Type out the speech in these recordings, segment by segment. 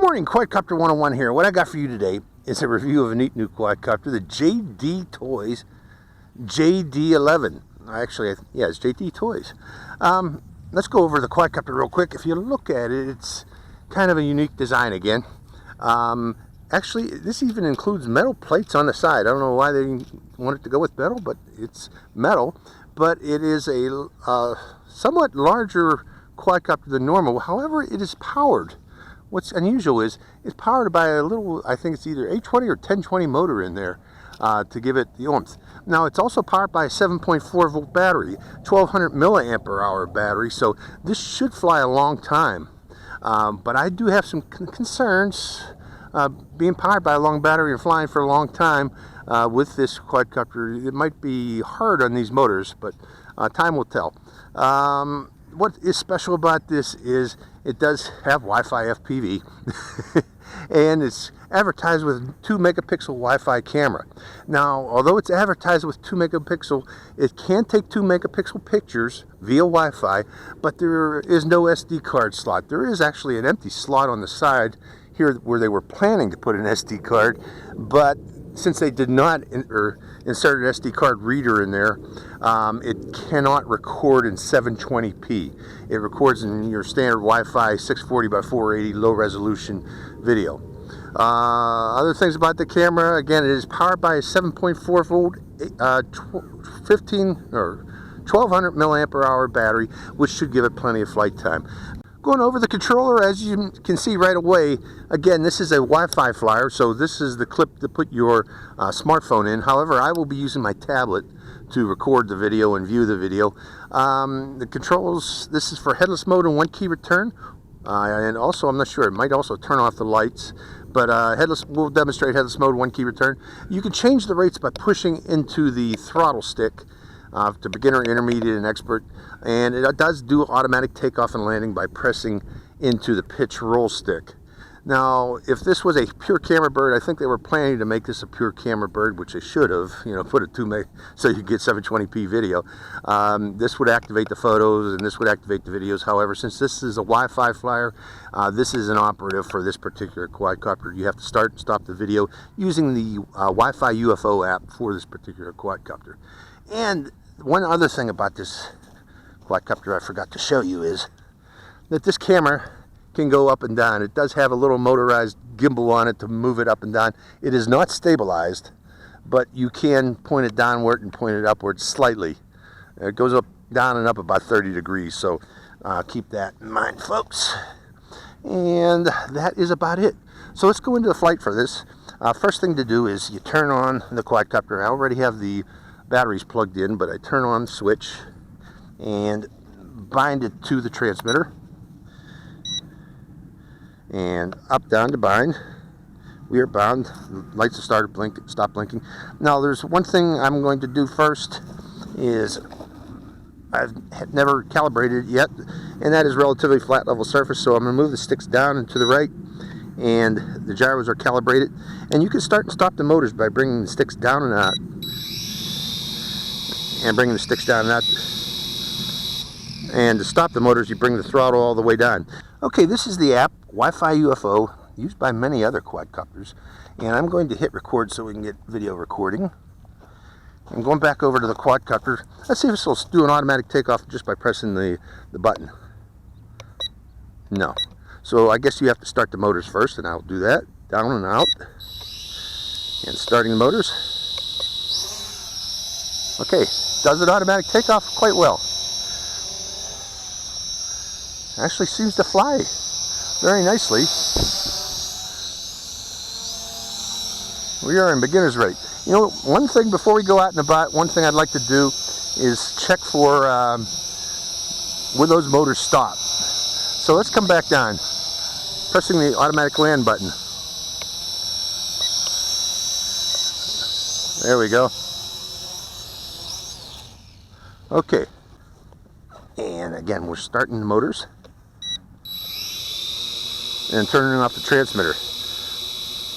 morning, Quadcopter 101 here. What I got for you today is a review of a neat new quadcopter, the JDToys JD-11. Actually, yeah, it's JDToys. Let's go over the quadcopter real quick. If you look at it, it's kind of a unique design again. Actually, this even includes metal plates on the side. I don't know why they want it to go with metal, but it's metal. But it is a somewhat larger quadcopter than normal. However, it is powered. What's unusual is it's powered by a little, I think it's either 820 or 1020 motor in there to give it the oomph. Now, it's also powered by a 7.4 volt battery, 1200 milliampere hour battery, so this should fly a long time. But I do have some concerns being powered by a long battery and flying for a long time with this quadcopter. It might be hard on these motors, but time will tell. What is special about this is it does have Wi-Fi FPV and it's advertised with 2 megapixel Wi-Fi camera. Now, although it's advertised with 2 megapixel, it can take 2 megapixel pictures via Wi-Fi, but there is no SD card slot. There is actually an empty slot on the side here where they were planning to put an SD card, but since they did not insert an SD card reader in there, it cannot record in 720p. It records in your standard Wi-Fi 640 by 480 low resolution video. Other things about the camera, again, it is powered by a 7.4 volt 1200 milliampere hour battery, which should give it plenty of flight time. Going over the controller, as you can see right away, again, this is a Wi-Fi flyer, so this is the clip to put your smartphone in. However, I will be using my tablet to record the video and view the video. The controls, this is for headless mode and 1 key return, and also, I'm not sure, it might also turn off the lights, but we'll demonstrate headless mode, 1 key return. You can change the rates by pushing into the throttle stick to beginner, intermediate, and expert, and it does do automatic takeoff and landing by pressing into the pitch roll stick. Now, if this was a pure camera bird, I think they were planning to make this a pure camera bird, which they should have, put a 2 meg so you get 720p video. This would activate the photos and this would activate the videos. However, since this is a Wi-Fi flyer, this is inoperative for this particular quadcopter. You have to start and stop the video using the Wi-Fi UFO app for this particular quadcopter. And one other thing about this quadcopter I forgot to show you is that this camera can go up and down. It does have a little motorized gimbal on it to move it up and down. It is not stabilized, but you can point it downward and point it upward slightly. It goes up, down and up about 30 degrees, so keep that in mind, folks. And that is about it. So let's go into the flight for this. First thing to do is you turn on the quadcopter. I already have the batteries plugged in, but I turn on the switch and bind it to the transmitter, and up, down to bind. We are bound. Lights have started blinking, stop blinking. Now, there's one thing I'm going to do first is I've never calibrated it yet, and that is relatively flat level surface, so I'm going to move the sticks down and to the right, and the gyros are calibrated. And you can start and stop the motors by bringing the sticks down and out, and bringing the sticks down and out. And to stop the motors, you bring the throttle all the way down. Okay, this is the app, Wi-Fi UFO, used by many other quadcopters. And I'm going to hit record so we can get video recording. I'm going back over to the quadcopter. Let's see if this will do an automatic takeoff just by pressing the button. No. So I guess you have to start the motors first, and I'll do that. Down and out. And starting the motors. Okay, does an automatic takeoff quite well. Actually seems to fly very nicely. We are in beginner's rate. One thing before we go out and about, one thing I'd like to do is check for where those motors stop. So let's come back down, pressing the automatic land button. There we go. Okay, and again, we're starting the motors and turning off the transmitter.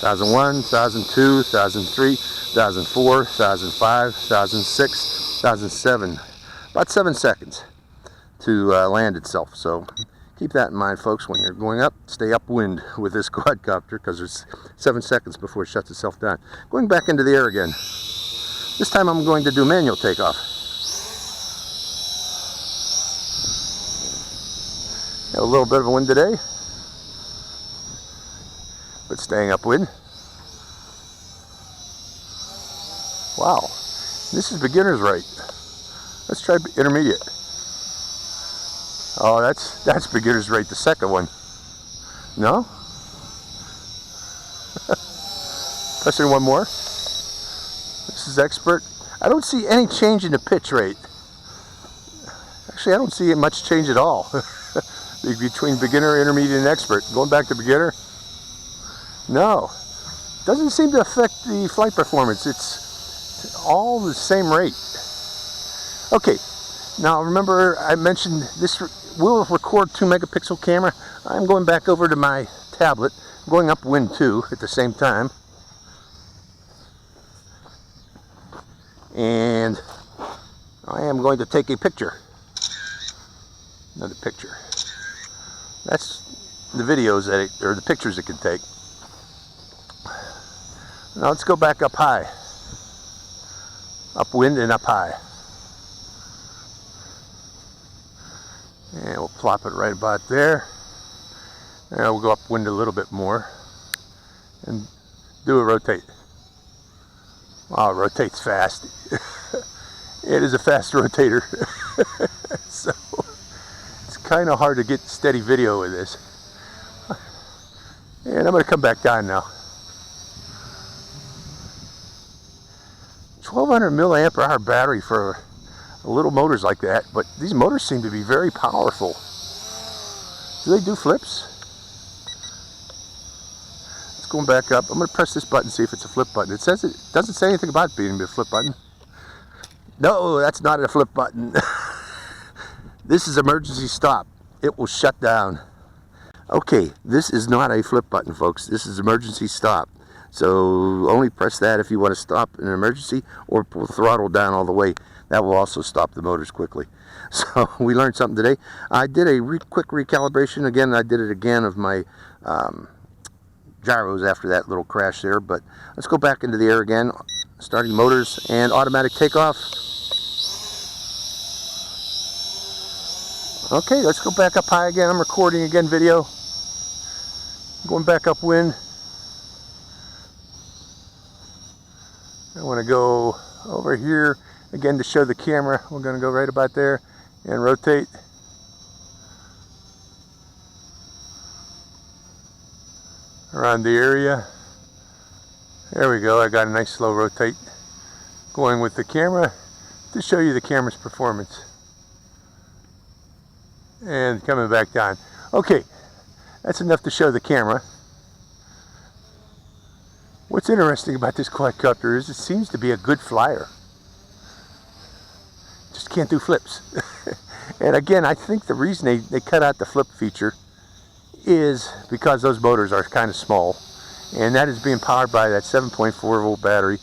1001, 1002, 1003, 1004, 1005, 1006, 1007. About 7 seconds to land itself. So Keep that in mind, folks, when you're going up. Stay upwind with this quadcopter because it's 7 seconds before it shuts itself down. Going back into the air again. This time I'm going to do manual takeoff. Got a little bit of a wind today, but staying upwind. Wow, this is beginner's rate. Let's try intermediate. Oh, that's beginner's rate, the second one. No? Pressing one more. This is expert. I don't see any change in the pitch rate. Actually, I don't see much change at all between beginner, intermediate, and expert. Going back to beginner. No. Doesn't seem to affect the flight performance. It's all the same rate. Okay. Now remember I mentioned this will record 2 megapixel camera. I'm going back over to my tablet, going upwind too at the same time. And I am going to take a picture. Another picture. That's the videos that or the pictures it can take. Now let's go back up high. Upwind and up high. And we'll plop it right about there. And we'll go upwind a little bit more and do a rotate. Wow, it rotates fast. It is a fast rotator. So it's kind of hard to get steady video with this. And I'm going to come back down now. 1200 milliampere hour battery for little motors like that, but these motors seem to be very powerful. Do they do flips? It's going back up. I'm going to press this button, see if it's a flip button. It says it doesn't say anything about it being a flip button. No, that's not a flip button. This is emergency stop. It will shut down. Okay, this is not a flip button, folks. This is emergency stop. So only press that if you want to stop in an emergency, or pull the throttle down all the way. That will also stop the motors quickly. So we learned something today. I did a quick recalibration. Again, I did it again of my gyros after that little crash there. But let's go back into the air again. Starting motors and automatic takeoff. Okay, let's go back up high again. I'm recording again video. Going back upwind. I want to go over here again to show the camera. We're going to go right about there and rotate. Around the area. There we go. I got a nice slow rotate going with the camera to show you the camera's performance. And coming back down. Okay, that's enough to show the camera. What's interesting about this quadcopter is it seems to be a good flyer. Just can't do flips. And again, I think the reason they cut out the flip feature is because those motors are kind of small. And that is being powered by that 7.4 volt battery,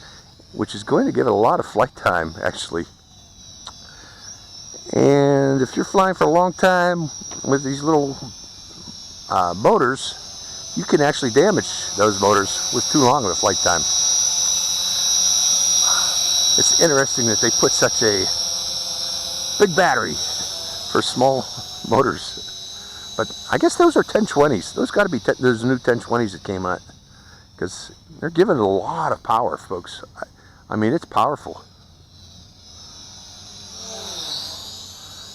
which is going to give it a lot of flight time, actually. And if you're flying for a long time with these little motors, you can actually damage those motors with too long of a flight time. It's interesting that they put such a big battery for small motors. But I guess those are 1020s. Those got to be those new 1020s that came out, because they're giving it a lot of power, folks. I mean, it's powerful.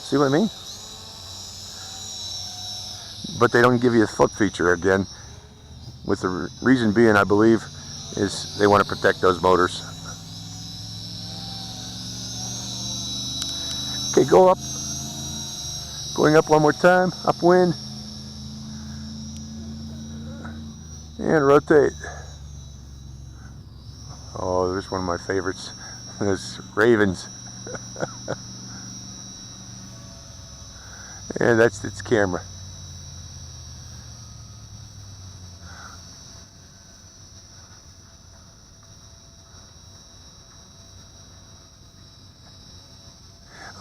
See what I mean? But they don't give you a flip feature again, with the reason being, I believe, is they want to protect those motors. Okay, go up. Going up one more time, upwind. And rotate. Oh, there's one of my favorites. Those ravens. And that's its camera.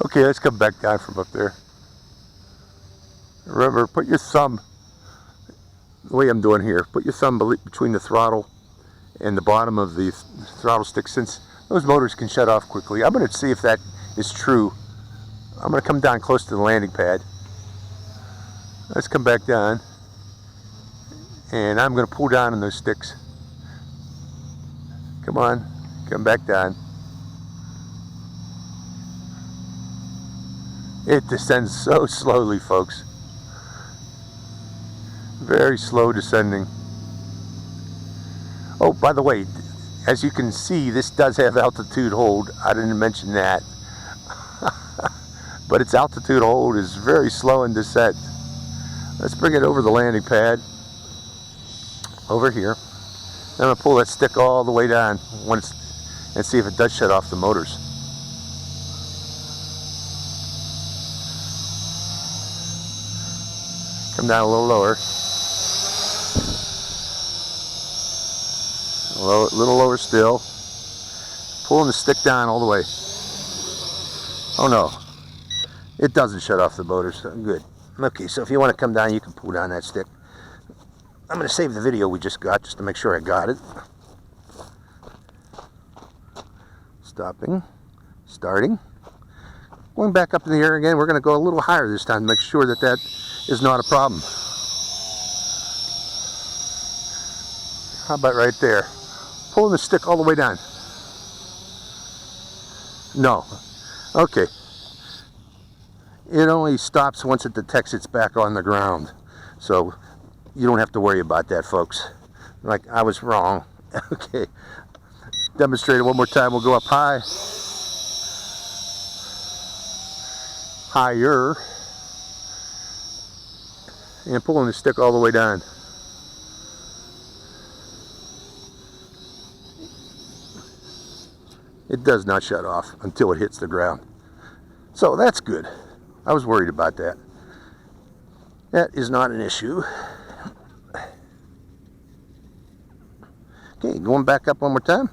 Okay, let's come back down from up there. Remember, put your thumb, the way I'm doing here, put your thumb between the throttle and the bottom of the throttle stick, since those motors can shut off quickly. I'm going to see if that is true. I'm going to come down close to the landing pad. Let's come back down. And I'm going to pull down on those sticks. Come on, come back down. It descends so slowly, folks. Very slow descending. Oh, by the way, as you can see, this does have altitude hold. I didn't mention that. But its altitude hold is very slow in descent. Let's bring it over the landing pad. Over here. I'm going to pull that stick all the way down and see if it does shut off the motors. Come down a little lower. A little lower still. Pulling the stick down all the way. Oh no. It doesn't shut off the motors. Good. Okay, so if you want to come down, you can pull down that stick. I'm going to save the video we just got just to make sure I got it. Stopping. Starting. Going back up in the air again. We're going to go a little higher this time to make sure that that is not a problem. How about right there? Pulling the stick all the way down. No. Okay. It only stops once it detects it's back on the ground. So you don't have to worry about that, folks. Like, I was wrong. Okay. Demonstrate it one more time. We'll go up high. Higher. And pulling the stick all the way down. It does not shut off until it hits the ground. So that's good. I was worried about that. That is not an issue. Okay, going back up one more time.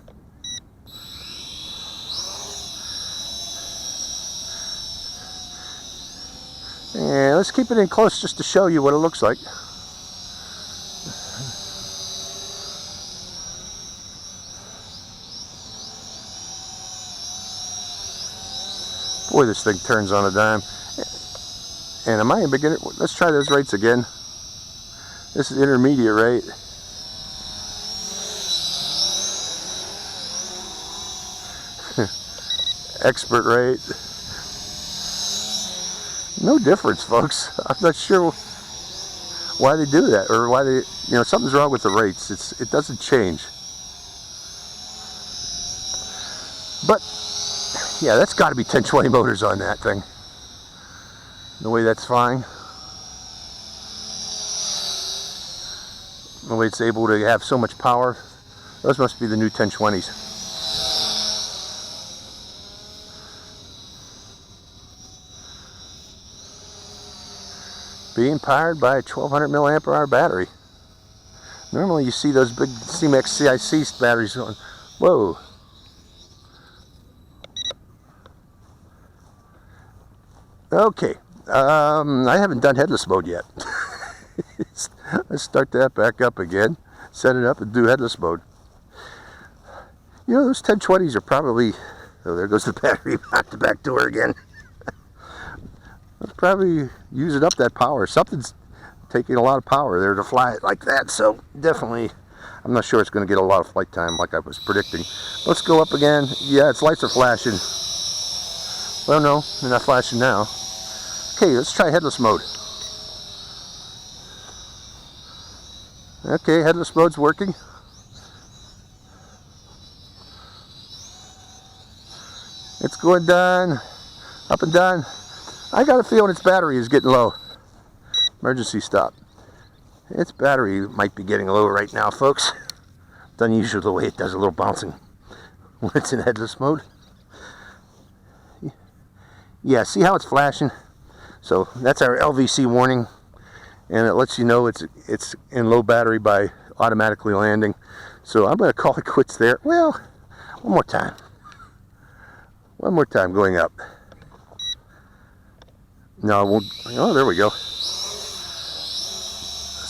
And let's keep it in close just to show you what it looks like. Boy, this thing turns on a dime. And am I a beginner? Let's try those rates again. This is intermediate rate. Expert rate. No difference, folks. I'm not sure why they do that, or why they, something's wrong with the rates. It doesn't change. But yeah, that's got to be 1020 motors on that thing. The way that's flying. The way it's able to have so much power. Those must be the new 1020s. Being powered by a 1200 milliampere hour battery. Normally you see those big C-Max CIC batteries going, whoa. Okay, I haven't done headless mode yet. Let's start that back up again, set it up and do headless mode. Those 1020s are probably, oh, there goes the battery out the back door again. It's probably using up that power. Something's taking a lot of power there to fly it like that, so definitely, I'm not sure it's going to get a lot of flight time like I was predicting. Let's go up again. Yeah, its lights are flashing. Well, no, they're not flashing now. Okay, let's try headless mode. Okay, headless mode's working. It's going down, up and down. I got a feeling its battery is getting low. Emergency stop. Its battery might be getting low right now, folks. It's unusual the way it does a little bouncing when it's in headless mode. Yeah, see how it's flashing? So that's our LVC warning, and it lets you know it's in low battery by automatically landing. So I'm going to call it quits there. Well, one more time. One more time going up. No, it won't. Oh, there we go.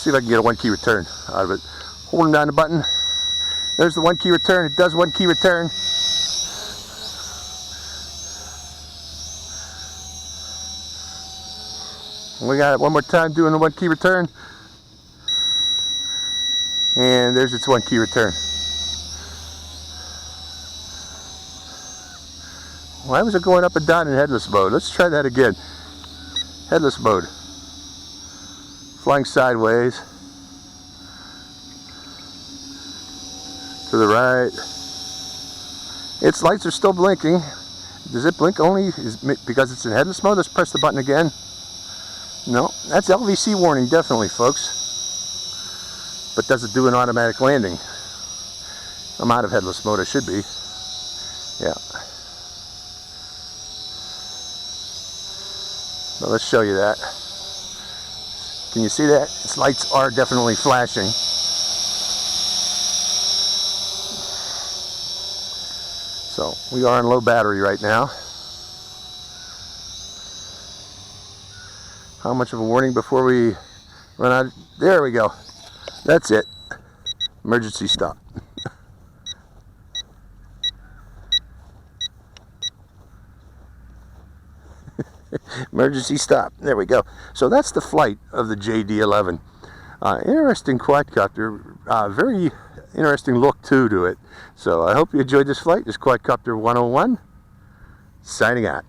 see if I can get a 1 key return out of it. Holding down the button. There's the 1 key return. It does 1 key return. We got it one more time doing the 1 key return. And there's its 1 key return. Why was it going up and down in headless mode? Let's try that again. Headless mode. Flying sideways. To the right. Its lights are still blinking. Does it blink only because it's in headless mode? Let's press the button again. No, that's LVC warning, definitely, folks. But does it do an automatic landing? I'm out of headless mode, I should be. Yeah. But let's show you that. Can you see that? Its lights are definitely flashing. So we are on low battery right now. How much of a warning before we run out? There we go. That's it. Emergency stop. Emergency stop. There we go. So that's the flight of the JD-11. Interesting quadcopter. Very interesting look too to it. So I hope you enjoyed this flight. This is Quadcopter 101. Signing out.